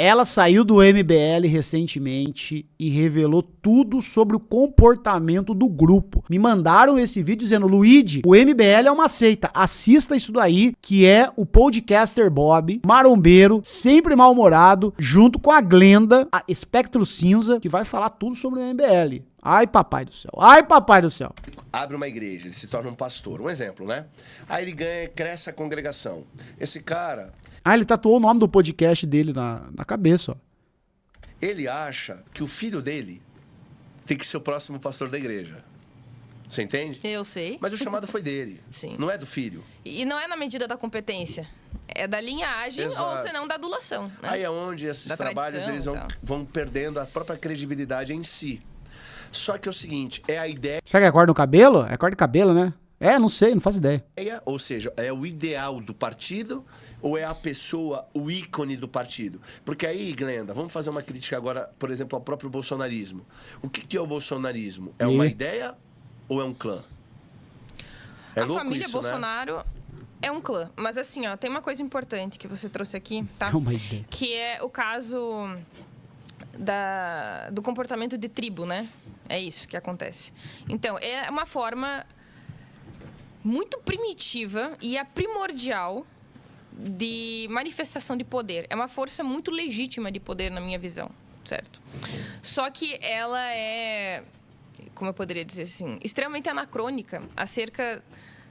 Ela saiu do MBL recentemente e revelou tudo sobre o comportamento do grupo. Me mandaram esse vídeo dizendo, Luigi, o MBL é uma seita, assista isso daí, que é o podcaster Bob, marombeiro, sempre mal-humorado, junto com a Glenda, a Espectro Cinza, que vai falar tudo sobre o MBL. Ai, papai do céu. Ai, papai do céu. Abre uma igreja, ele se torna um pastor. Um exemplo, né? Aí ele ganha, cresce a congregação. Esse cara... Ah, ele tatuou o nome do podcast dele na cabeça, ó. Ele acha que o filho dele tem que ser o próximo pastor da igreja. Você entende? Eu sei. Mas o chamado foi dele. Sim. Não é do filho. E não é na medida da competência. É da linhagem ou senão da adulação. Né? Aí é onde esses da trabalhos eles tradição, vão perdendo a própria credibilidade em si. Só que é o seguinte, é a ideia, Será que é corte no cabelo? É corte de cabelo, né? É, não sei, não faço ideia. ou seja, é o ideal do partido ou é a pessoa, o ícone do partido? Porque aí, Glenda, vamos fazer uma crítica agora, por exemplo, ao próprio bolsonarismo. O que é o bolsonarismo? É uma ideia ou é um clã? É a louco família isso, Bolsonaro é um clã. Mas assim, ó, tem uma coisa importante que você trouxe aqui, tá? É uma ideia. Que é o caso do comportamento de tribo, né? É isso que acontece. Então, é uma forma muito primitiva e é primordial de manifestação de poder. É uma força muito legítima de poder, na minha visão, certo? Só que ela é, como eu poderia dizer assim, extremamente anacrônica acerca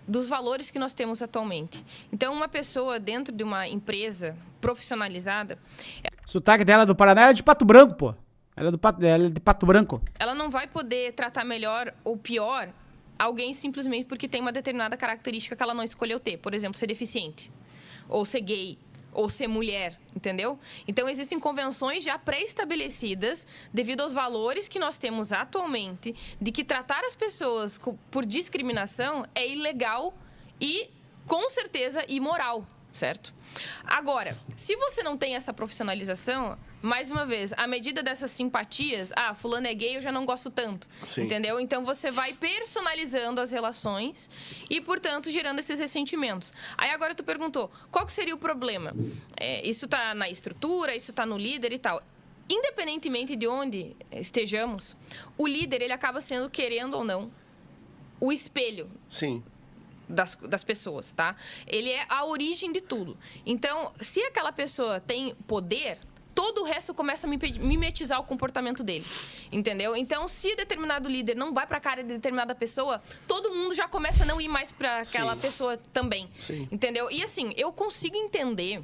dos valores que nós temos atualmente. Então, uma pessoa dentro de uma empresa profissionalizada, O sotaque dela é do Paraná, ela é de Pato Branco, pô. Ela é de Pato Branco. ela não vai poder tratar melhor ou pior alguém simplesmente porque tem uma determinada característica que ela não escolheu ter. Por exemplo, ser deficiente, ou ser gay, ou ser mulher, entendeu? Então, existem convenções já pré-estabelecidas devido aos valores que nós temos atualmente de que tratar as pessoas por discriminação é ilegal e, com certeza, imoral, certo? Agora, se você não tem essa profissionalização, mais uma vez, à medida dessas simpatias, fulano é gay, eu já não gosto tanto, Sim. entendeu? Então, você vai personalizando as relações e, portanto, gerando esses ressentimentos. Aí, agora, tu perguntou, qual que seria o problema? Isso tá na estrutura, isso tá no líder e tal. Independentemente de onde estejamos, o líder, ele acaba sendo, querendo ou não, o espelho. Sim. Das pessoas, tá? Ele é a origem de tudo. Então, se aquela pessoa tem poder, todo o resto começa a mimetizar o comportamento dele, entendeu? Então, se determinado líder não vai pra cara de determinada pessoa, todo mundo já começa a não ir mais pra aquela pessoa também, entendeu? E assim, eu consigo entender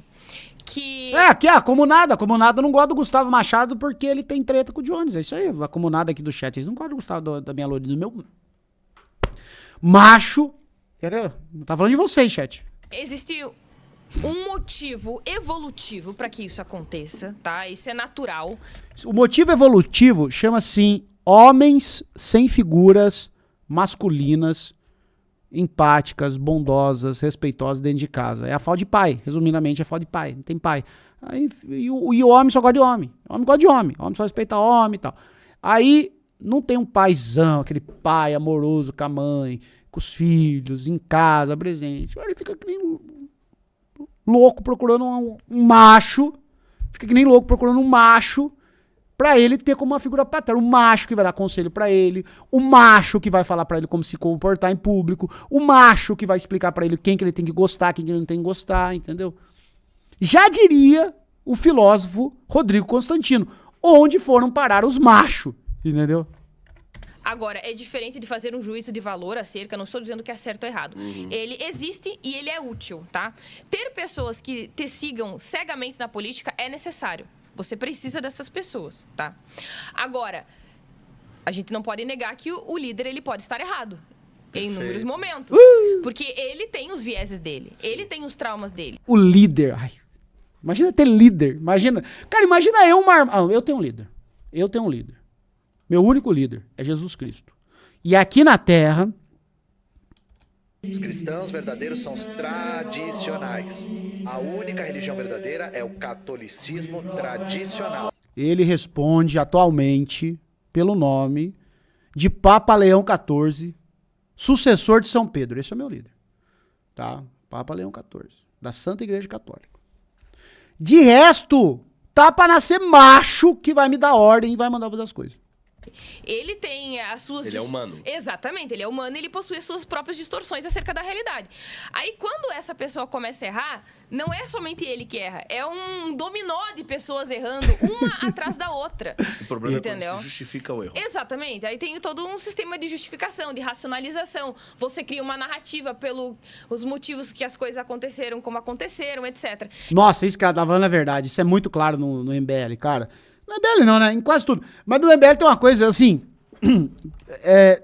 que... Aqui, a Comunada não gosta do Gustavo Machado porque ele tem treta com o Jones. É isso aí, a Comunada aqui do chat. Eles não gostam do Gustavo, da minha loura, do meu macho. Tá falando de vocês, chat. Existe um motivo evolutivo para que isso aconteça, tá? Isso é natural. O motivo evolutivo chama assim homens sem figuras masculinas, empáticas, bondosas, respeitosas dentro de casa. É a falta de pai, resumidamente é falta de pai, não tem pai. Aí, e o homem só gosta de homem. O homem gosta de homem. O homem só respeita homem e tal. Aí não tem um paizão, aquele pai amoroso com a mãe, com os filhos, em casa, presente. Ele fica que nem louco procurando um macho. Fica que nem louco procurando um macho pra ele ter como uma figura paterna. O macho que vai dar conselho pra ele. O macho que vai falar pra ele como se comportar em público. O macho que vai explicar pra ele quem que ele tem que gostar, quem que ele não tem que gostar, entendeu? Já diria o filósofo Rodrigo Constantino. Onde foram parar os machos, entendeu? Agora, é diferente de fazer um juízo de valor acerca, não estou dizendo que é certo ou errado. Ele existe e ele é útil, tá? Ter pessoas que te sigam cegamente na política é necessário. Você precisa dessas pessoas, tá? Agora, a gente não pode negar que o líder, ele pode estar errado. Em inúmeros momentos. Porque ele tem os vieses dele. Ele tem os traumas dele. O líder. Ai, imagina ter líder. Cara, imagina eu tenho um líder. Eu tenho um líder. Meu único líder é Jesus Cristo. E aqui na Terra... Os cristãos verdadeiros são os tradicionais. A única religião verdadeira é o catolicismo tradicional. Ele responde atualmente pelo nome de Papa Leão XIV, sucessor de São Pedro. Esse é o meu líder. Tá? Papa Leão XIV, da Santa Igreja Católica. De resto, tá pra nascer macho que vai me dar ordem e vai mandar fazer as coisas. Ele tem as suas... Ele é humano. Exatamente, ele é humano e ele possui as suas próprias distorções acerca da realidade. Aí, quando essa pessoa começa a errar, não é somente ele que erra, é um dominó de pessoas errando, uma atrás da outra. O problema é entendeu? quando se justifica o erro. Exatamente. Aí tem todo um sistema de justificação, de racionalização. Você cria uma narrativa pelos motivos que as coisas aconteceram, como aconteceram, etc. Nossa, isso que ela tá falando é verdade. Isso é muito claro no MBL, cara. No MBL não, né? Em quase tudo. Mas no MBL tem uma coisa assim...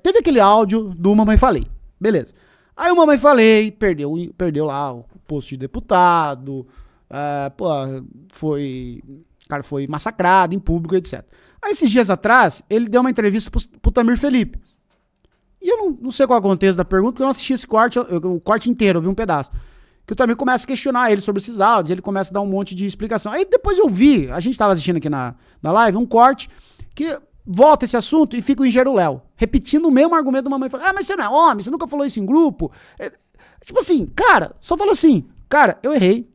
teve aquele áudio do Mamãe Falei. Beleza. Aí o Mamãe Falei perdeu lá o posto de deputado. Foi massacrado em público, etc. Aí esses dias atrás, ele deu uma entrevista pro Tamir Felipe. E eu não sei qual é o contexto da pergunta, porque eu não assisti esse corte, o corte inteiro, eu vi um pedaço. Que o Tamir começa a questionar ele sobre esses áudios, ele começa a dar um monte de explicação. Aí depois eu vi, a gente tava assistindo aqui na live, um corte que volta esse assunto e fica o Engenheiro Léo, repetindo o mesmo argumento da Mamãe Falei. Mas você não é homem, você nunca falou isso em grupo. Tipo assim, cara, só fala assim, cara, eu errei,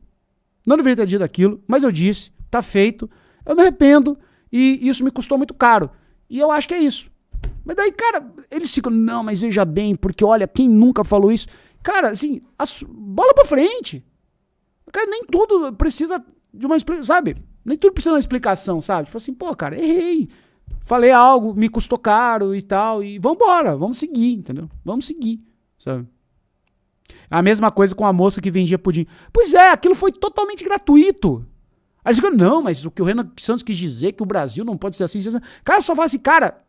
não deveria ter dito aquilo, mas eu disse, tá feito, eu me arrependo e isso me custou muito caro. E eu acho que é isso. Mas daí, cara, eles ficam, não, mas veja bem, porque olha, quem nunca falou isso? Cara, assim, bola pra frente. Cara, nem tudo precisa de uma explicação, sabe? Nem tudo precisa de uma explicação, sabe? Tipo assim, pô, cara, errei. Falei algo, me custou caro e tal, e vambora, vamos seguir, entendeu? Vamos seguir, sabe? A mesma coisa com a moça que vendia pudim. Pois é, aquilo foi totalmente gratuito. Aí eles ficam, não, mas o que o Renan Santos quis dizer, que o Brasil não pode ser assim. Cara, só fala assim, cara,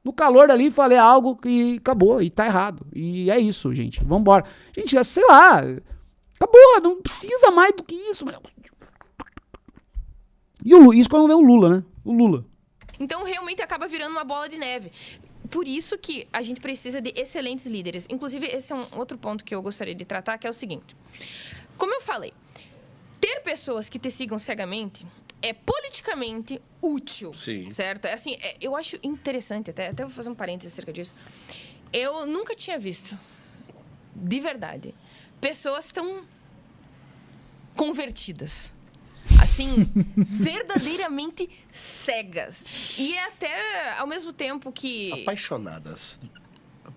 no calor dali falei algo e acabou, e tá errado. E é isso, gente, vambora. Gente, sei lá, acabou, não precisa mais do que isso. E isso quando vê o Lula, né? O Lula. Então, realmente acaba virando uma bola de neve. Por isso que a gente precisa de excelentes líderes. Inclusive, esse é um outro ponto que eu gostaria de tratar, que é o seguinte. Como eu falei, ter pessoas que te sigam cegamente é politicamente útil. Sim. Certo? É assim, eu acho interessante, até vou fazer um parênteses acerca disso. Eu nunca tinha visto, de verdade, pessoas tão convertidas. Assim, verdadeiramente cegas. E até, ao mesmo tempo que... Apaixonadas.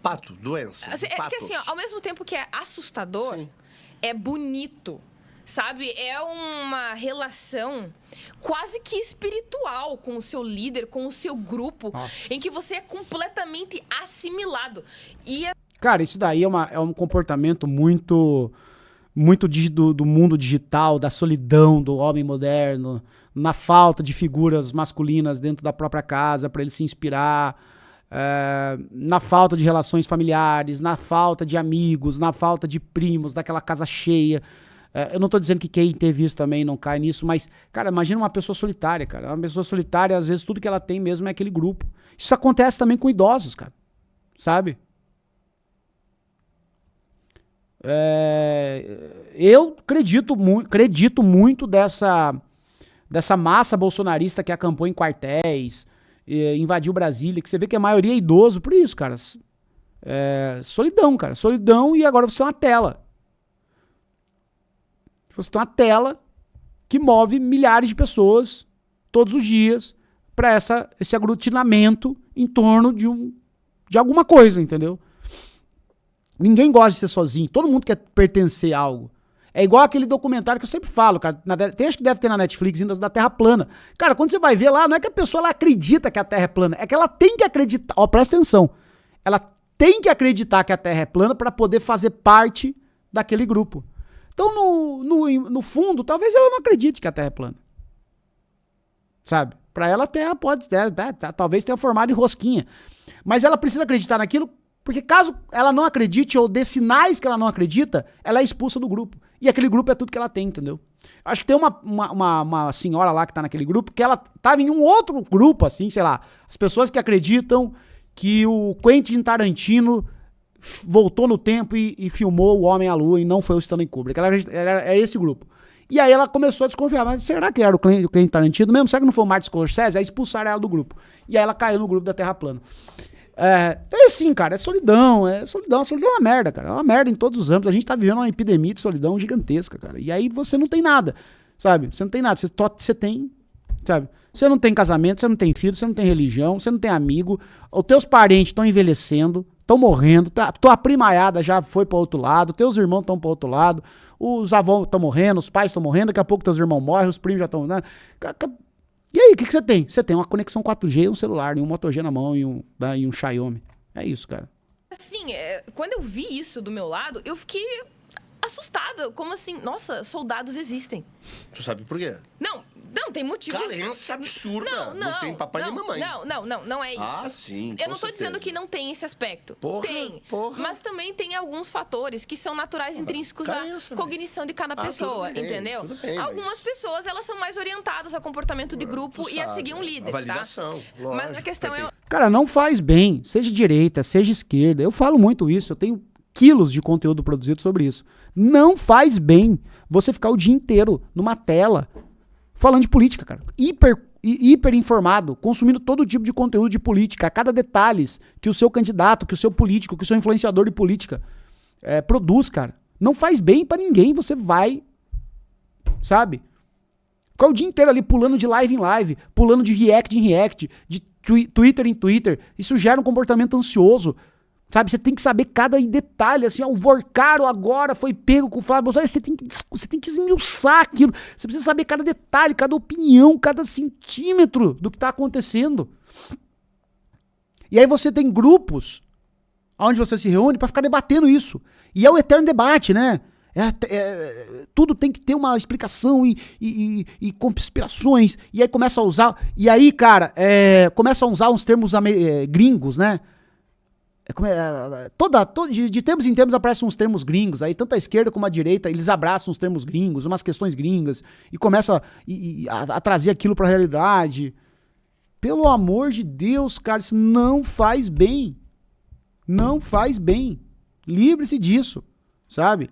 Pato, doença. Assim, é que assim, ó, ao mesmo tempo que é assustador, sim, é bonito. Sabe? É uma relação quase que espiritual com o seu líder, com o seu grupo, nossa, em que você é completamente assimilado. Cara, isso daí é um comportamento muito do mundo digital, da solidão do homem moderno, na falta de figuras masculinas dentro da própria casa para ele se inspirar, na falta de relações familiares, na falta de amigos, na falta de primos, daquela casa cheia. Eu não tô dizendo que quem teve isso também não cai nisso, mas, cara, imagina uma pessoa solitária, cara. Uma pessoa solitária, às vezes, tudo que ela tem mesmo é aquele grupo. Isso acontece também com idosos, cara. Sabe? Eu acredito muito dessa massa bolsonarista que acampou em quartéis, invadiu Brasília, que você vê que a maioria é idoso por isso, cara. Solidão, cara. Solidão, e agora você é uma tela. Você tem uma tela que move milhares de pessoas todos os dias para esse aglutinamento em torno de alguma coisa, entendeu? Ninguém gosta de ser sozinho, todo mundo quer pertencer a algo. É igual aquele documentário que eu sempre falo, cara, acho que deve ter na Netflix ainda, da Terra plana. Cara, quando você vai ver lá, não é que a pessoa ela acredita que a Terra é plana, é que ela tem que acreditar, ó, presta atenção, ela tem que acreditar que a Terra é plana para poder fazer parte daquele grupo. Então, no fundo, talvez ela não acredite que a Terra é plana. Sabe? Para ela, a Terra pode ter, talvez tenha formado em rosquinha. Mas ela precisa acreditar naquilo, porque caso ela não acredite, ou dê sinais que ela não acredita, ela é expulsa do grupo. E aquele grupo é tudo que ela tem, entendeu? Acho que tem uma senhora lá que tá naquele grupo, que ela tava em um outro grupo, assim, sei lá. As pessoas que acreditam que o Quentin Tarantino voltou no tempo e filmou O Homem à Lua e não foi o Stanley Kubrick. Ela era esse grupo. E aí ela começou a desconfiar, mas será que era o Quentin Tarantino mesmo? Será que não foi o Martin Scorsese? Aí expulsaram ela do grupo. E aí ela caiu no grupo da Terra plana. Então é assim, cara, é solidão é uma merda, cara. É uma merda em todos os âmbitos. A gente tá vivendo uma epidemia de solidão gigantesca, cara. E aí você não tem nada, sabe? Você não tem nada. Você tem sabe? Você não tem casamento, você não tem filho, você não tem religião, você não tem amigo, os teus parentes estão envelhecendo, estão morrendo, tua primaiada já foi para outro lado, teus irmãos estão para outro lado, os avós estão morrendo, os pais estão morrendo, daqui a pouco teus irmãos morrem, os primos já estão... Né? E aí, o que você tem? Você tem uma conexão 4G e um celular, e um Moto G na mão e um Xiaomi. É isso, cara. Assim, quando eu vi isso do meu lado, eu fiquei assustada. Como assim? Nossa, soldados existem. Tu sabe por quê? Não, tem motivo. Carência absurda. Não tem papai nem mamãe. Não é isso. Ah, sim. Eu não tô dizendo que não tem esse aspecto. Tem. Mas também tem alguns fatores que são naturais, intrínsecos à cognição de cada pessoa, entendeu? Tudo bem, algumas pessoas, elas são mais orientadas ao comportamento de grupo e a seguir um líder, a validação, tá? Lógico, mas a questão Cara, não faz bem, seja direita, seja esquerda. Eu falo muito isso, eu tenho quilos de conteúdo produzido sobre isso. Não faz bem você ficar o dia inteiro numa tela falando de política, cara. Hiper informado, consumindo todo tipo de conteúdo de política, a cada detalhe que o seu candidato, que o seu político, que o seu influenciador de política produz, cara. Não faz bem pra ninguém, você vai, sabe? Ficar o dia inteiro ali pulando de live em live, pulando de react em react, de Twitter em Twitter. Isso gera um comportamento ansioso. Sabe, você tem que saber cada detalhe, assim, o Vorcaro agora foi pego com o Flávio Bolsonaro, você tem que esmiuçar aquilo, você precisa saber cada detalhe, cada opinião, cada centímetro do que está acontecendo. E aí você tem grupos onde você se reúne para ficar debatendo isso, e é o eterno debate, né? Tudo tem que ter uma explicação e conspirações, e aí começa a usar, e aí, cara, começa a usar uns termos gringos, né? De tempos em tempos aparecem uns termos gringos, aí tanto a esquerda como a direita, eles abraçam os termos gringos, umas questões gringas, e começa a trazer aquilo pra realidade. Pelo amor de Deus, cara, isso não faz bem. Não faz bem. Livre-se disso, sabe?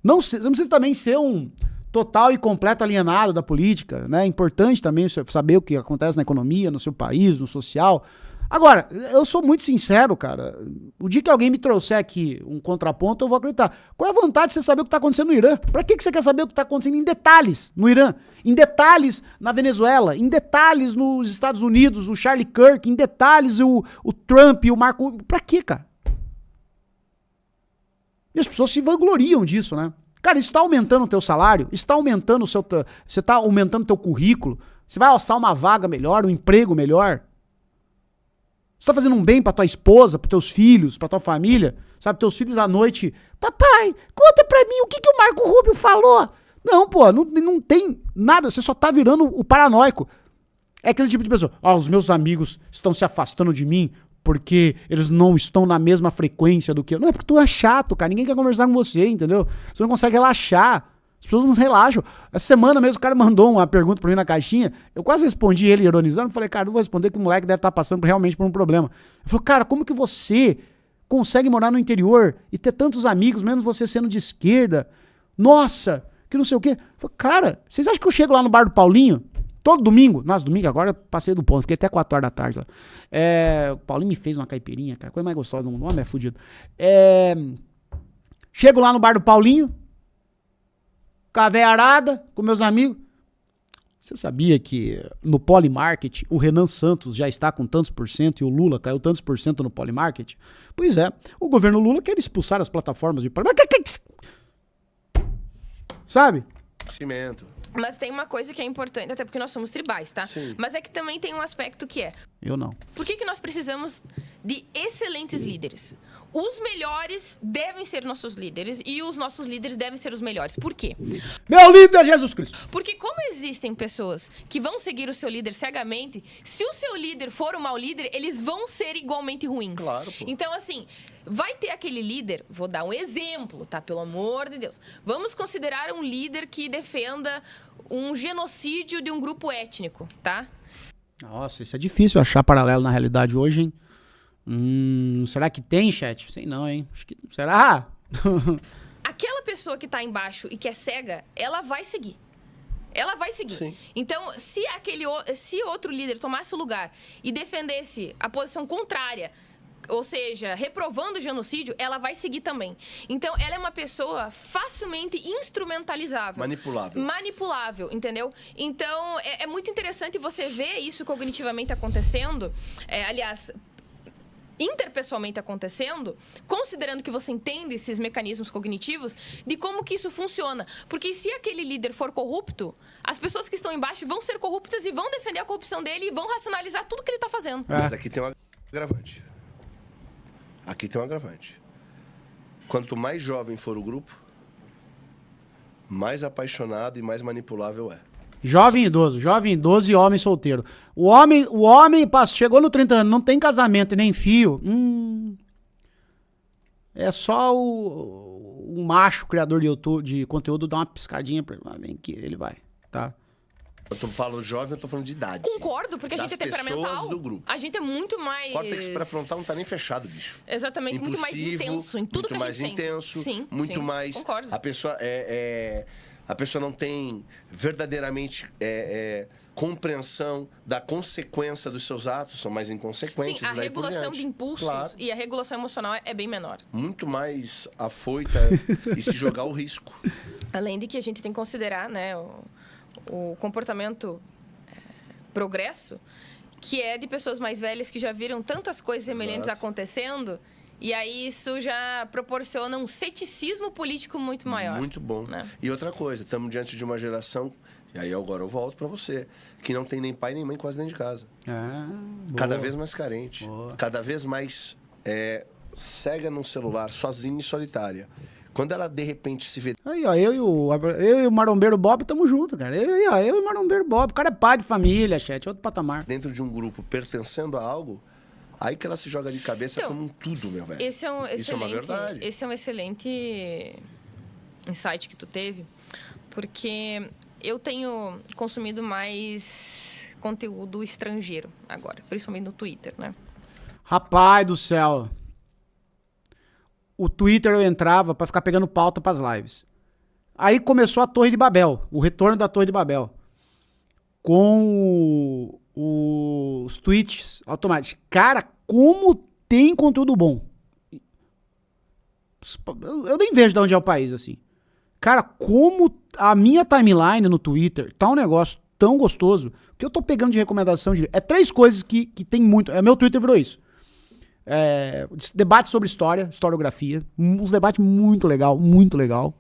Não precisa também ser um total e completo alienado da política, né? É importante também saber o que acontece na economia, no seu país, no social. Agora, eu sou muito sincero, cara. O dia que alguém me trouxer aqui um contraponto, eu vou acreditar. Qual é a vontade de você saber o que está acontecendo no Irã? Pra que você quer saber o que está acontecendo em detalhes no Irã? Em detalhes na Venezuela? Em detalhes nos Estados Unidos, o Charlie Kirk? Em detalhes o Trump e o Marco... Pra quê, cara? E as pessoas se vangloriam disso, né? Cara, isso está aumentando o teu salário? Está aumentando o seu... Você está aumentando o teu currículo? Você vai alçar uma vaga melhor, um emprego melhor? Você tá fazendo um bem pra tua esposa, pros teus filhos, pra tua família? Sabe, teus filhos à noite... Papai, conta pra mim o que o Marco Rubio falou. Não, pô, não tem nada. Você só tá virando o paranoico. É aquele tipo de pessoa. Os meus amigos estão se afastando de mim porque eles não estão na mesma frequência do que eu. Não, é porque tu é chato, cara. Ninguém quer conversar com você, entendeu? Você não consegue relaxar. As pessoas não relaxam. Essa semana mesmo o cara mandou uma pergunta pra mim na caixinha. Eu quase respondi ele ironizando. Falei, cara, não vou responder que o moleque deve estar passando realmente por um problema. Ele falou, cara, como que você consegue morar no interior e ter tantos amigos, mesmo você sendo de esquerda? Nossa, que não sei o quê. Eu falei, cara, vocês acham que eu chego lá no bar do Paulinho todo domingo? Nossa, domingo agora eu passei do ponto. Fiquei até 4 horas da tarde lá. O Paulinho me fez uma caipirinha, cara. Coisa mais gostosa do mundo. Homem é fudido. Chego lá no bar do Paulinho, com a véia arada, com meus amigos. Você sabia que no Polymarket o Renan Santos já está com tantos por cento e o Lula caiu tantos por cento no Polymarket? Pois é, o governo Lula quer expulsar as plataformas de Polymarket. Sabe? Cimento. Mas tem uma coisa que é importante, até porque nós somos tribais, tá? Sim. Mas é que também tem um aspecto que é... Eu não. Por que nós precisamos de excelentes líderes? Os melhores devem ser nossos líderes e os nossos líderes devem ser os melhores. Por quê? Meu líder é Jesus Cristo. Porque como existem pessoas que vão seguir o seu líder cegamente, se o seu líder for um mau líder, eles vão ser igualmente ruins. Claro, pô. Então, assim, vai ter aquele líder, vou dar um exemplo, tá? Pelo amor de Deus. Vamos considerar um líder que defenda um genocídio de um grupo étnico, tá? Nossa, isso é difícil achar paralelo na realidade hoje, hein? Será que tem, chat? Sei não, hein? Acho que... Será? Aquela pessoa que tá embaixo e que é cega, ela vai seguir. Ela vai seguir. Sim. Então, se outro líder tomasse o lugar e defendesse a posição contrária ou seja, reprovando o genocídio, ela vai seguir também. Então, ela é uma pessoa facilmente instrumentalizável. Manipulável, entendeu? Então, é muito interessante você ver isso cognitivamente acontecendo. Aliás, interpessoalmente acontecendo, considerando que você entende esses mecanismos cognitivos, de como que isso funciona. Porque se aquele líder for corrupto, as pessoas que estão embaixo vão ser corruptas e vão defender a corrupção dele e vão racionalizar tudo que ele está fazendo. Mas aqui tem um agravante. Quanto mais jovem for o grupo, mais apaixonado e mais manipulável é. Jovem idoso e homem solteiro. O homem chegou no 30 anos, não tem casamento e nem filho. É só o macho criador de YouTube, de conteúdo dar uma piscadinha pra ele. Vem que ele vai, tá? Eu falo jovem, eu tô falando de idade. Concordo, porque a gente é temperamental. Do grupo. A gente é muito mais... Córtex pré-frontal não tá nem fechado, bicho. Exatamente, muito mais intenso em tudo que a gente sente. Muito mais intenso, sim, muito mais... Concordo. A pessoa a pessoa não tem verdadeiramente compreensão da consequência dos seus atos, são mais inconsequentes. Sim, a regulação de impulsos e a regulação emocional é bem menor. Muito mais afoita e se jogar o risco. Além de que a gente tem que considerar, né, o comportamento progresso, que é de pessoas mais velhas que já viram tantas coisas semelhantes acontecendo. E aí isso já proporciona um ceticismo político muito maior. Muito bom. Né? E outra coisa, estamos diante de uma geração, e aí agora eu volto para você, que não tem nem pai nem mãe quase dentro de casa. Cada vez mais carente. Cada vez mais cega num celular, sozinha e solitária. Quando ela, de repente, se vê... Aí, ó, eu e o marombeiro Bob tamo junto, cara. Eu e o marombeiro Bob. O cara é pai de família, chat, outro patamar. Dentro de um grupo, pertencendo a algo... Aí que ela se joga de cabeça como um tudo, meu velho. Isso é uma verdade. Esse é um excelente insight que tu teve, porque eu tenho consumido mais conteúdo estrangeiro agora, principalmente no Twitter, né? Rapaz do céu. O Twitter eu entrava pra ficar pegando pauta pras lives. Aí começou a Torre de Babel, o retorno da Torre de Babel. Com os tweets automáticos. Cara, como tem conteúdo bom. Eu nem vejo de onde é o país, assim. Cara, como a minha timeline no Twitter tá um negócio tão gostoso que eu tô pegando de recomendação de... É 3 coisas que tem muito... Meu Twitter virou isso. Debate sobre historiografia. Uns debates muito legal, muito legal.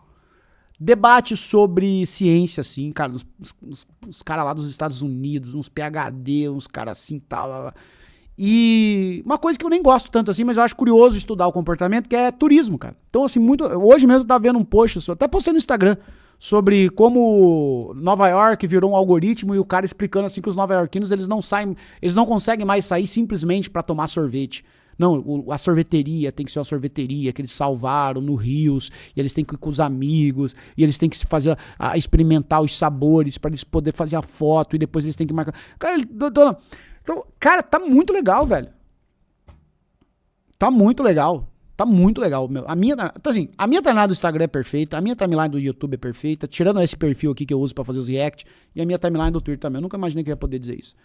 Debate sobre ciência, assim, cara, os caras lá dos Estados Unidos, uns PhD, uns caras assim, tal. E uma coisa que eu nem gosto tanto assim, mas eu acho curioso estudar o comportamento, que é turismo, cara. Então, assim, hoje mesmo eu tava vendo um post, até postei no Instagram, sobre como Nova York virou um algoritmo e o cara explicando assim que os nova-iorquinos, eles não conseguem mais sair simplesmente pra tomar sorvete. Não, a sorveteria tem que ser uma sorveteria que eles salvaram no Rios, e eles têm que ir com os amigos, e eles têm que fazer experimentar os sabores para eles poderem fazer a foto, e depois eles têm que marcar. Cara, tá muito legal, velho. Tá muito legal. Meu. A minha timeline do Instagram é perfeita, a minha timeline do YouTube é perfeita, tirando esse perfil aqui que eu uso pra fazer os react, e a minha timeline do Twitter também. Eu nunca imaginei que eu ia poder dizer isso,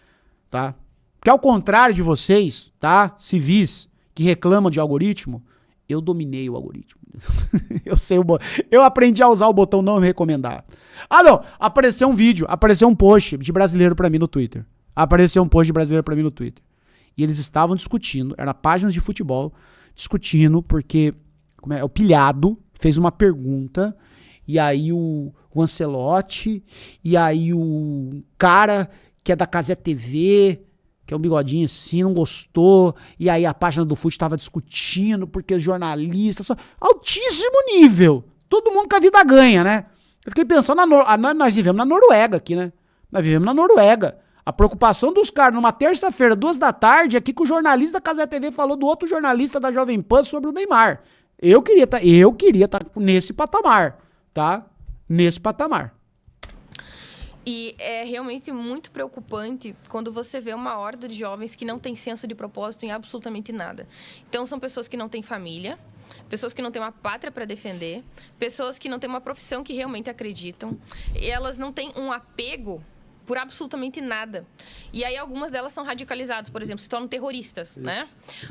tá? Porque ao contrário de vocês, tá? Civis que reclamam de algoritmo, eu dominei o algoritmo. Eu aprendi a usar o botão não me recomendar. Ah, não! Apareceu um post de brasileiro pra mim no Twitter. E eles estavam discutindo, era páginas de futebol, discutindo porque o Pilhado fez uma pergunta, e aí o Ancelotti, e aí o cara que é da Cazé TV, que é um bigodinho assim, não gostou, e aí a página do Fute estava discutindo, porque os jornalistas... Altíssimo nível! Todo mundo com a vida ganha, né? Eu fiquei pensando, nós vivemos na Noruega aqui, né? Nós vivemos na Noruega. A preocupação dos caras, numa terça-feira, 2h, aqui que o jornalista da Cazé TV falou do outro jornalista da Jovem Pan sobre o Neymar. Eu queria estar nesse patamar, tá? Nesse patamar. E é realmente muito preocupante quando você vê uma horda de jovens que não tem senso de propósito em absolutamente nada. Então, são pessoas que não têm família, pessoas que não têm uma pátria para defender, pessoas que não têm uma profissão que realmente acreditam. E elas não têm um apego por absolutamente nada. E aí algumas delas são radicalizadas, por exemplo, se tornam terroristas, né?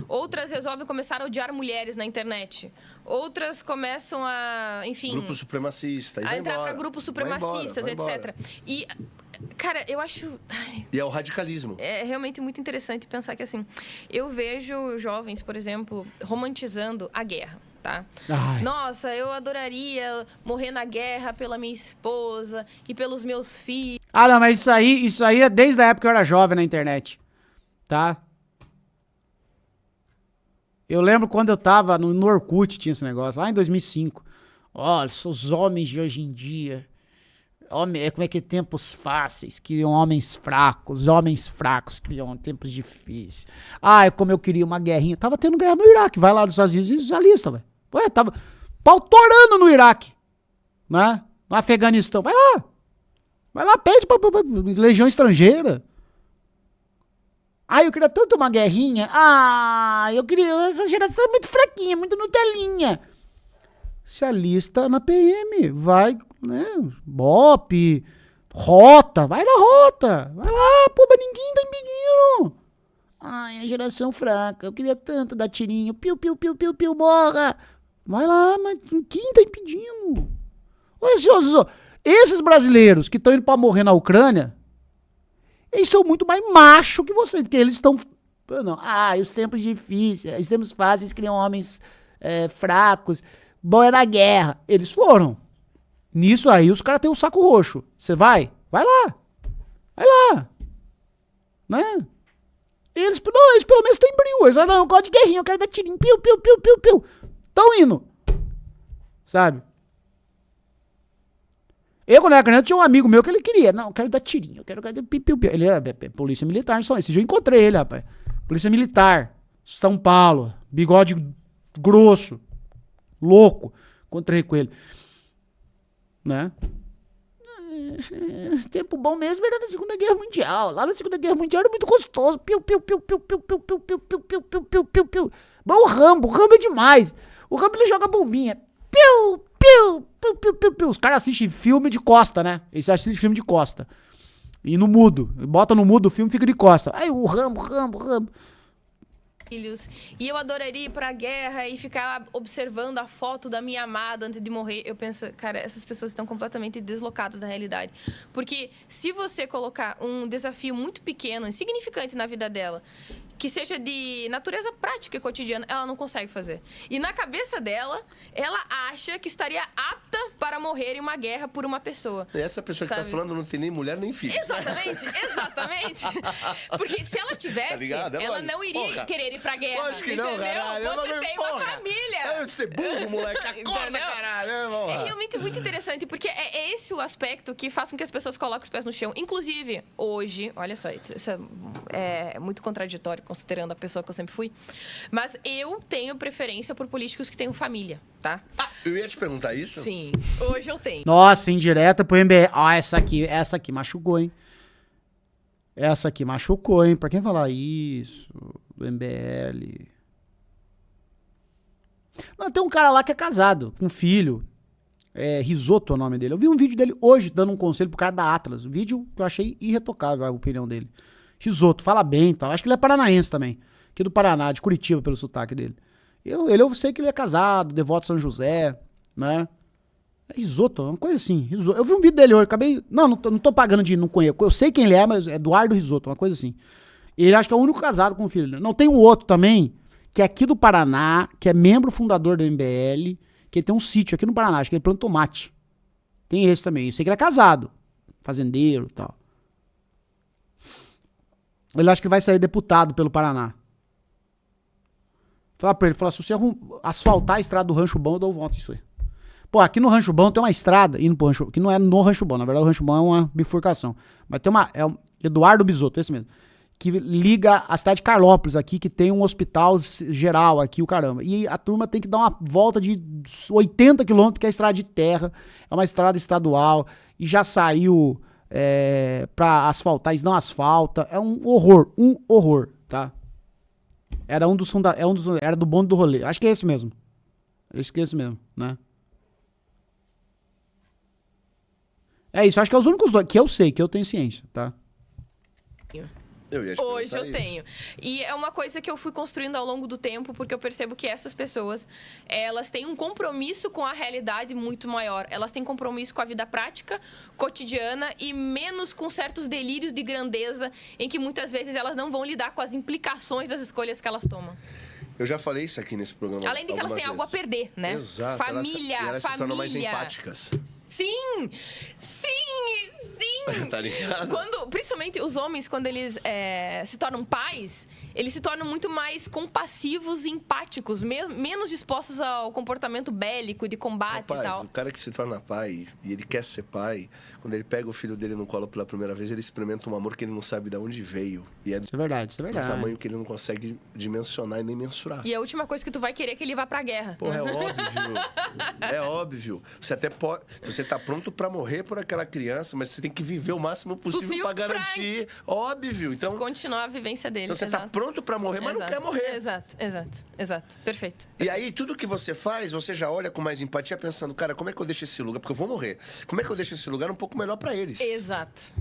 Outras resolvem começar a odiar mulheres na internet. Outras começam a, enfim... Grupo supremacista. E vai entrar embora. para grupos Vai embora, supremacistas, vai embora. etc. E, cara, eu acho... E é o radicalismo. É realmente muito interessante pensar que, assim, eu vejo jovens, por exemplo, romantizando a guerra, tá? Ai. Nossa, eu adoraria morrer na guerra pela minha esposa e pelos meus filhos. Ah, não, mas isso aí é desde a época que eu era jovem na internet, tá? Eu lembro quando eu tava no Orkut, tinha esse negócio, lá em 2005. Olha, os homens de hoje em dia, como é que é tempos fáceis, criam homens fracos criam tempos difíceis. Ah, como eu queria uma guerrinha. Tava tendo guerra no Iraque, vai lá dos Estados Unidos e alista, velho. Ué, tava pau torando no Iraque, né? No Afeganistão, vai lá, pede pra legião estrangeira. Ah, eu queria tanto uma guerrinha. Ah, essa geração é muito fraquinha, muito Nutelinha. Se alista na PM, vai, né, BOP, rota, vai na rota. Vai lá, pô, mas ninguém tá impedindo. Ai, a geração fraca, eu queria tanto dar tirinho. Piu, piu, piu, piu, piu, morra. Vai lá, mas quem tá impedindo? Olha, senhor, esses brasileiros que estão indo pra morrer na Ucrânia, eles são muito mais macho que vocês, porque eles estão... os tempos difíceis, os tempos fáceis criam homens fracos. Bom, é na guerra. Eles foram. Nisso aí, os caras têm um saco roxo. Você vai? Vai lá. Vai lá. Né? Eles pelo menos têm brilho. Eles não, eu gosto de guerrinha, eu quero dar tirinho. Piu, piu, piu, piu, piu. Tão indo. Sabe? Eu, quando era criança, tinha um amigo meu que ele queria. Não, eu quero dar tirinho, eu quero dar piu, piu, piu. Ele é polícia militar. Esse dia eu encontrei ele, rapaz. Polícia militar. São Paulo. Bigode grosso. Louco. Encontrei com ele. Né? Tempo bom mesmo era na Segunda Guerra Mundial. Lá na Segunda Guerra Mundial era muito gostoso. Piu, piu, piu, piu, piu, piu, piu, piu, piu, piu, piu, piu, piu, piu. Mas o Rambo é demais. O Rambo, ele joga bombinha. Piu, piu, piu, piu, piu, piu. Os caras assistem filme de costa, né? Eles assistem filme de costa. E no mudo. Bota no mudo, o filme fica de costa. Aí o Rambo. E eu adoraria ir pra guerra e ficar observando a foto da minha amada antes de morrer. Eu penso, cara, essas pessoas estão completamente deslocadas da realidade. Porque se você colocar um desafio muito pequeno, insignificante na vida dela, que seja de natureza prática e cotidiana, ela não consegue fazer. E na cabeça dela, ela acha que estaria apta para morrer em uma guerra por uma pessoa. E essa pessoa que tá falando não tem nem mulher nem filho. Exatamente. Porque se ela tivesse, ela não iria querer ir pra guerra. Lógico que não, caralho. Você tem uma família. Deve ser burro, moleque. Acorda, caralho. É realmente muito interessante, porque é esse o aspecto que faz com que as pessoas coloquem os pés no chão. Inclusive, hoje, olha só, isso é muito contraditório, considerando a pessoa que eu sempre fui. Mas eu tenho preferência por políticos que tenham família, tá? Ah, eu ia te perguntar isso? Sim, hoje eu tenho. Nossa, indireta pro MBL. Ah, essa aqui machucou, hein? Essa aqui machucou, hein? Pra quem falar isso, do MBL. Não, tem um cara lá que é casado, com filho. Risoto é o nome dele. Eu vi um vídeo dele hoje, dando um conselho pro cara da Atlas. Um vídeo que eu achei irretocável, a opinião dele. Risoto, fala bem e tal. Acho que ele é paranaense também. Aqui do Paraná, de Curitiba, pelo sotaque dele. Eu sei que ele é casado, devoto de São José, né? Risoto, uma coisa assim. Risoto. Eu vi um vídeo dele hoje, acabei... Não tô pagando de não conhecer. Eu sei quem ele é, mas é Eduardo Risoto, uma coisa assim. Ele acho que é o único casado com o filho. Não, tem um outro também, que é aqui do Paraná, que é membro fundador do MBL, que ele tem um sítio aqui no Paraná, acho que ele planta tomate. Tem esse também. Eu sei que ele é casado, fazendeiro e tal. Ele acha que vai sair deputado pelo Paraná. Fala pra ele, se você asfaltar a estrada do Rancho Bom, eu dou voto isso aí. Pô, aqui no Rancho Bom tem uma estrada, indo pro Rancho, que não é no Rancho Bom, na verdade o Rancho Bom é uma bifurcação. Mas tem é o Eduardo Bisotto, esse mesmo, que liga a cidade de Carlópolis aqui, que tem um hospital geral aqui, o caramba. E a turma tem que dar uma volta de 80 quilômetros, que é a estrada de terra, é uma estrada estadual, e já saiu... pra asfaltar, eles não asfalta, é um horror, tá? Era era do bonde do rolê, acho que é esse mesmo, né? É isso, acho que é os únicos dois que eu sei, que eu tenho ciência, tá? Eu ia te Hoje perguntar eu isso. tenho. E é uma coisa que eu fui construindo ao longo do tempo, porque eu percebo que essas pessoas, elas têm um compromisso com a realidade muito maior. Elas têm compromisso com a vida prática, cotidiana e menos com certos delírios de grandeza, em que muitas vezes elas não vão lidar com as implicações das escolhas que elas tomam. Eu já falei isso aqui nesse programa. Além de que elas têm algo a vezes. perder, né? Exato. Família, elas se tornam família. mais empáticas. Sim! Sim! Tá ligado? Principalmente os homens, quando eles se tornam pais, eles se tornam muito mais compassivos e empáticos, menos dispostos ao comportamento bélico, de combate Rapaz, e tal. o cara que se torna pai e ele quer ser pai, quando ele pega o filho dele no colo pela primeira vez, ele experimenta um amor que ele não sabe de onde veio. E é Isso é verdade, isso é do verdade. tamanho que ele não consegue dimensionar e nem mensurar. E a última coisa que tu vai querer é que ele vá pra guerra. Porra, é óbvio. É óbvio. Você até pode. Você tá pronto pra morrer por aquela criança, mas você tem que viver o máximo possível pra garantir. Óbvio. Então, Continuar a vivência dele. então você tá pronto pra morrer, mas não quer morrer. Exato. Perfeito. E aí, tudo que você faz, você já olha com mais empatia, pensando, cara, como é que eu deixo esse lugar? Porque eu vou morrer. Como é que eu deixo esse lugar um pouco melhor pra eles? Exato.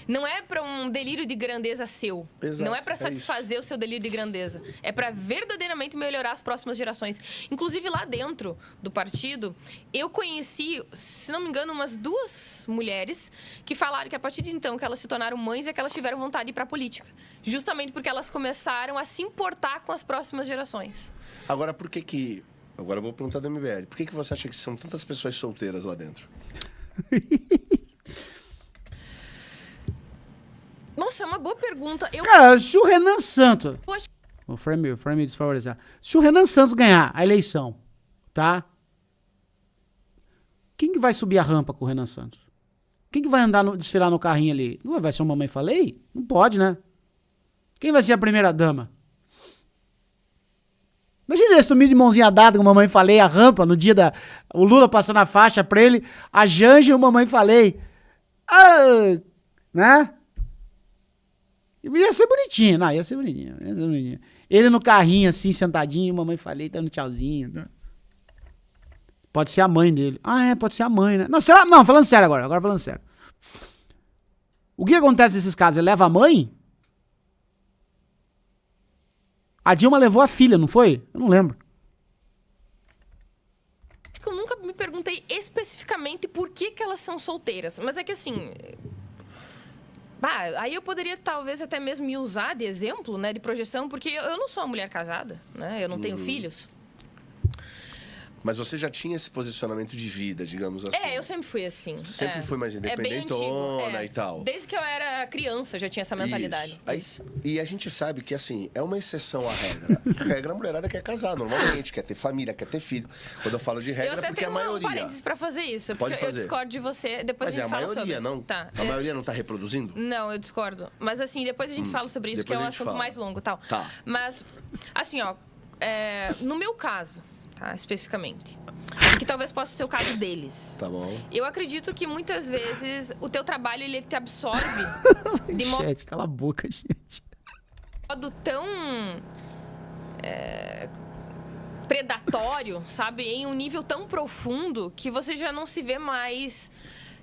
Não é pra um delírio de grandeza seu. Exato, Não é pra é satisfazer o seu delírio de grandeza. É pra verdadeiramente melhorar as próximas gerações. Inclusive, lá dentro do partido, eu conheci, se não me engano, umas 2 mulheres que falaram que a partir de então que elas se tornaram mães é que elas tiveram vontade de ir pra política. Justamente porque elas começaram a se importar com as próximas gerações. Agora, por que que... Agora eu vou perguntar do MBL. Por que que você acha que são tantas pessoas solteiras lá dentro? Nossa, é uma boa pergunta. Cara, se o Renan Santos... Eu acho O frame desfavorizar. Se o Renan Santos ganhar a eleição, tá? Quem que vai subir a rampa com o Renan Santos? Quem que vai desfilar no carrinho ali? Não vai ser o Mamãe Falei? Não pode, né? Quem vai ser a primeira dama? Imagina ele sumir de mãozinha dada com a Mamãe Falei, a rampa, no dia da... O Lula passando a faixa pra ele, a Janja e o Mamãe Falei. Ah, né? Ia ser bonitinho, não, ia ser bonitinho. Ele no carrinho, assim, sentadinho, Mamãe Falei, dando tchauzinho. Né? Pode ser a mãe dele. Ah, pode ser a mãe, né? Não, sei lá, não, falando sério agora falando sério. O que acontece nesses casos? Ele leva a mãe? A Dilma levou a filha, não foi? Eu não lembro. que eu nunca me perguntei especificamente por que elas são solteiras. Mas é que assim... aí eu poderia talvez até mesmo me usar de exemplo, né, de projeção, porque eu não sou uma mulher casada, né? Eu não tenho filhos. Mas você já tinha esse posicionamento de vida, digamos assim. Eu sempre fui assim. Você sempre foi mais bem independentona antigo, e tal. Desde que eu era criança já tinha essa mentalidade. Isso. E a gente sabe que, assim, é uma exceção à regra. A regra, a mulherada quer casar normalmente, quer ter família, quer ter filho. Quando eu falo de regra, é porque a maioria... Eu até tenho um parênteses pra fazer isso. Pode porque fazer. eu discordo de você. Depois Mas a gente fala maioria, sobre. não? Tá. A maioria não tá reproduzindo? Não, eu discordo. Mas assim, depois a gente fala sobre isso, que é um assunto mais longo e tal. Tá. Mas, assim, ó, no meu caso, tá, especificamente, que talvez possa ser o caso deles. Tá bom. Eu acredito que muitas vezes o teu trabalho ele te absorve de Gente, cala a boca, gente. modo tão predatório, sabe? Em um nível tão profundo que você já não se vê mais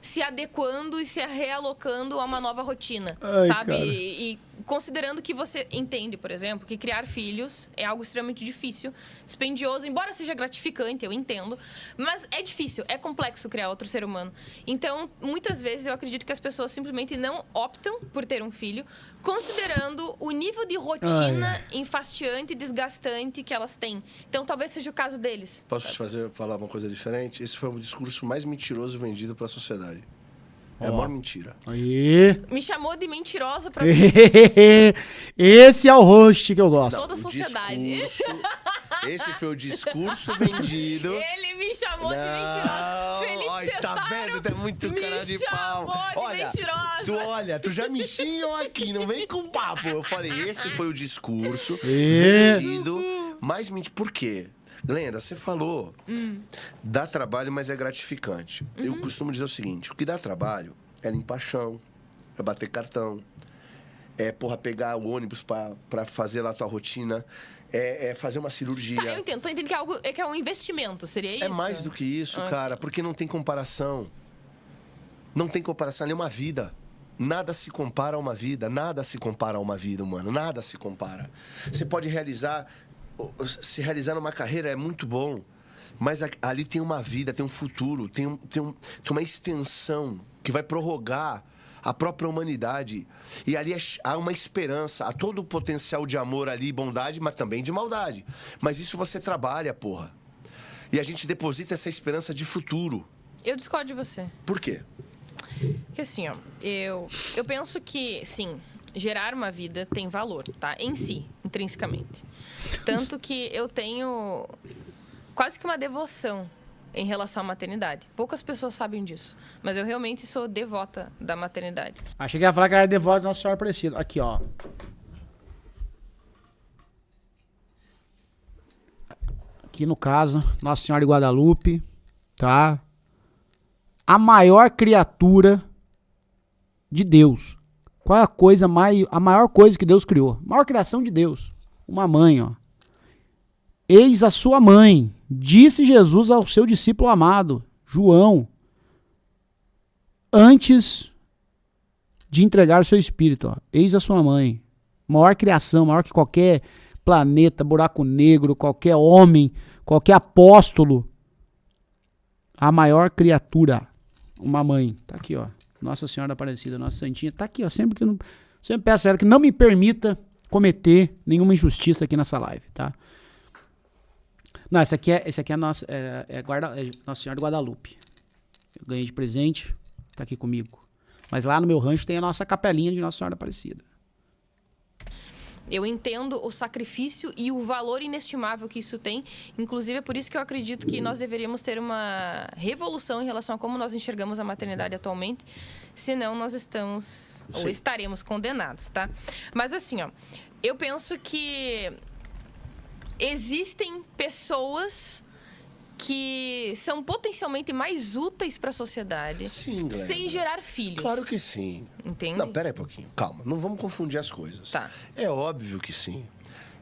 se adequando e se realocando a uma nova rotina, Ai, sabe? cara. E considerando que você entende, por exemplo, que criar filhos é algo extremamente difícil, dispendioso, embora seja gratificante, eu entendo, mas é difícil, é complexo criar outro ser humano. Então, muitas vezes eu acredito que as pessoas simplesmente não optam por ter um filho, considerando o nível de rotina enfastiante e desgastante que elas têm. Então, talvez seja o caso deles. Posso te falar uma coisa diferente? Esse foi o discurso mais mentiroso vendido pra sociedade. É a maior mentira. Aí. Me chamou de mentirosa pra Esse é o host que eu gosto. toda a sociedade. Esse foi o discurso vendido. Ele me chamou de mentirosa. Felipe Ai, tá Sestaro vendo? É muito cara de pau. chamou de mentirosa. Tu já me xingou aqui, não vem com papo. Eu falei, esse foi o discurso É. vendido mais mentira. Por quê? Glenda, você falou, dá trabalho, mas é gratificante. Eu costumo dizer o seguinte, o que dá trabalho é limpar chão, é bater cartão, é, pegar o ônibus pra fazer lá a tua rotina, é fazer uma cirurgia. Tá, eu entendo. Tô entendendo que é um investimento, seria isso? É mais do que isso, Ok. cara, porque não tem comparação. Não tem comparação, ali é uma vida. Nada se compara a uma vida, nada se compara a uma vida, humana, nada se compara. Você pode se realizar numa carreira é muito bom, mas ali tem uma vida, tem um futuro, tem uma extensão que vai prorrogar a própria humanidade. E ali há uma esperança, há todo o potencial de amor ali, bondade, mas também de maldade. Mas isso você trabalha, porra. E a gente deposita essa esperança de futuro. Eu discordo de você. Por quê? Porque assim, ó, eu penso que, sim, gerar uma vida tem valor, tá? Em si, intrinsecamente. Tanto que eu tenho quase que uma devoção em relação à maternidade. Poucas pessoas sabem disso, mas eu realmente sou devota da maternidade. Achei que ia falar que era devota de Nossa Senhora Aparecida. Aqui, ó. Aqui no caso, Nossa Senhora de Guadalupe, tá? A maior criatura de Deus. Qual é a maior coisa que Deus criou? A maior criação de Deus. Uma mãe, ó. Eis a sua mãe, disse Jesus ao seu discípulo amado, João, antes de entregar o seu espírito. Ó. Eis a sua mãe. Maior criação, maior que qualquer planeta, buraco negro, qualquer homem, qualquer apóstolo. A maior criatura. Uma mãe. Tá aqui, ó. Nossa Senhora Aparecida, Nossa Santinha. Tá aqui, ó. Sempre peço a ela que não me permita cometer nenhuma injustiça aqui nessa live, tá? Não, esse aqui é Nossa Senhora de Guadalupe. Eu ganhei de presente. Tá aqui comigo. Mas lá no meu rancho tem a nossa capelinha de Nossa Senhora Aparecida. Eu entendo o sacrifício e o valor inestimável que isso tem. Inclusive, é por isso que eu acredito que nós deveríamos ter uma revolução em relação a como nós enxergamos a maternidade atualmente. Senão, nós estamos ou estaremos condenados, tá? Mas assim, ó, eu penso que existem pessoas que são potencialmente mais úteis para a sociedade, sim, Glenda, sem gerar filhos. Claro que sim. Entende? Não, pera aí um pouquinho. Calma, não vamos confundir as coisas. Tá. É óbvio que sim.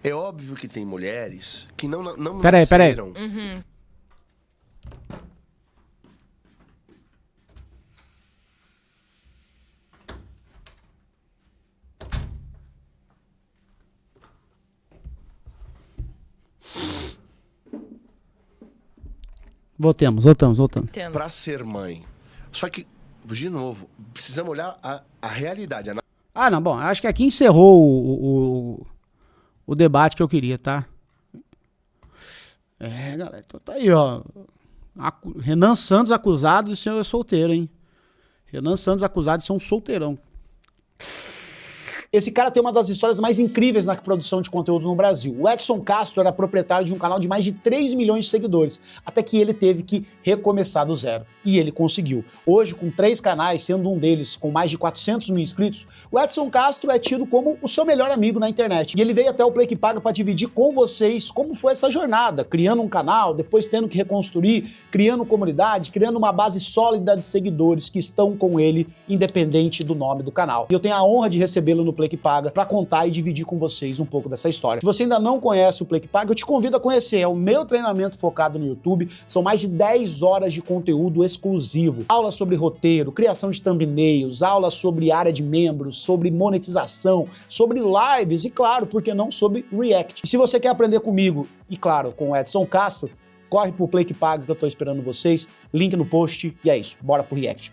É óbvio que tem mulheres que não Pera aí. Uhum. Voltamos. Entendo. Pra ser mãe. Só que, de novo, precisamos olhar a realidade. Ah, não, bom, acho que aqui encerrou o debate que eu queria, tá? É, galera, então tá aí, ó. Renan Santos acusado de ser solteiro, hein? Renan Santos acusado de ser um solteirão. Esse cara tem uma das histórias mais incríveis na produção de conteúdo no Brasil. O Edson Castro era proprietário de um canal de mais de 3 milhões de seguidores, até que ele teve que recomeçar do zero. E ele conseguiu. Hoje, com 3 canais, sendo um deles com mais de 400 mil inscritos, o Edson Castro é tido como o seu melhor amigo na internet. E ele veio até o Play que Paga para dividir com vocês como foi essa jornada, criando um canal, depois tendo que reconstruir, criando comunidade, criando uma base sólida de seguidores que estão com ele, independente do nome do canal. E eu tenho a honra de recebê-lo no Play que Paga para contar e dividir com vocês um pouco dessa história. Se você ainda não conhece o Play que Paga, eu te convido a conhecer. É o meu treinamento focado no YouTube. São mais de 10 horas de conteúdo exclusivo. Aulas sobre roteiro, criação de thumbnails, aulas sobre área de membros, sobre monetização, sobre lives e, claro, por que não, sobre React. E se você quer aprender comigo e, claro, com o Edson Castro, corre pro Play que Paga que eu tô esperando vocês. Link no post e é isso. Bora pro React.